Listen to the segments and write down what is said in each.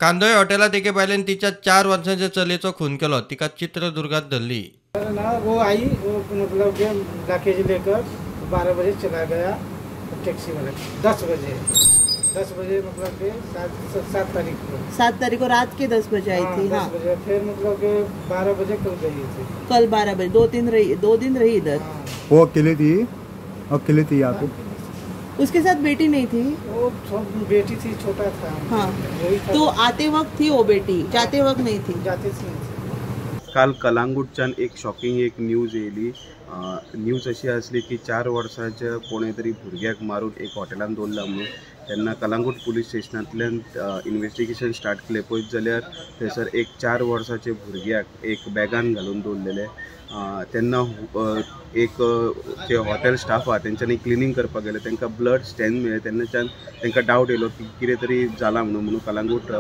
कांदोळे हॉटेलात एके बायलेन तिच्या 4 वर्षांच्या चलेचो खून केलो, तिका चित्रदुर्गात धरली। ना वो आई वो मतलब कि लैकेज लेकर 12 बजे चला गया टैक्सी वाला। 10 बजे मतलब कि 7 तारीख को 7 तारीख को रात के 10 बजे आई थी। 10 बजे फिर मतलब कि 12 बजे कल गई थी। कल 12 बजे 2 दिन रही इधर। वो अकेली थी यहाँ पे। उसके साथ बेटी नहीं थी। वो बेटी थी, छोटा था। हाँ, वही था। तो आते वक्त थी वो बेटी, जाते वक्त नहीं थी। जाते थी। काल कलांगूटच्यान एक शॉकिंग एक न्यूज येयली। न्यूज अशी आसली की 4 वर्सांच्या कोणे तरी भुरग्याक मारून एक हॉटेलान दवरला म्हणून। तेन्ना कलांगूट पुलीस स्टेशनांतल्यान इन्वेस्टिगेशन स्टार्ट केलें पळयत जाल्यार थंयसर एक 4 वर्साचे भुरग्याक एक बॅगान घालून दवरलेले। तेन्ना एक जे हॉटेल स्टाफ आहा तेंच्यांनी क्लिनींग करपाक गेले, तांकां ब्लड स्टॅन मेळ्ळे तेन्नाच्यान तांकां डावट येयलो की कितें तरी जाला म्हणून कलांगूट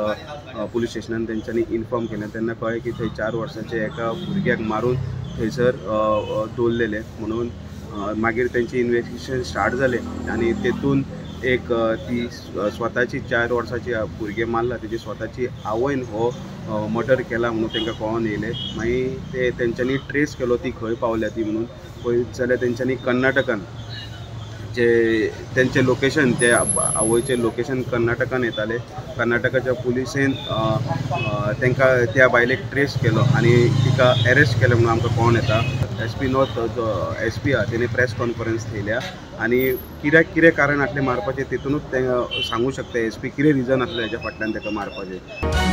पुलीस स्टेशनान तेंच्यांनी इन्फॉर्म केलें। तेन्ना कळ्ळें की थंय 4 वर्साचे एका भुरग्याक मारून थंयसर दवरलेले म्हणून। मागीर तेंची इन्वेस्टिगेशन स्टार्ट जालें आनी तेतून एक ती स्वताची 4 वर्साची भुरगें मारला तेजी स्वताची आवयन हो मर्डर केला म्हणून तांकां कळोन येयलें। मागीर तेंच्यांनी ट्रेस केलो ती खंय पावल्या ती म्हणून। पळयत जाल्यार तेंच्यांनी कर्नाटकान जे तेंचे लोकेशन ते आवयचें लोकेशन कर्नाटकान येताले। कर्नाटकाच्या पुलिसेन तांकां त्या बायलेक ट्रेस केलो आनी तिका अरेस्ट केलें म्हणून आमकां कळोन येता। SP नॉर्थ जो SP आहा तेणी प्रेस कॉन्फरन्स थेयल्या आनी कित्याक कितें कारण आसलें मारपाचें तेतूनच ते सांगूं शकता SP कितें रिजन आसलें हेच्या फाटल्यान ताका मारपाचें।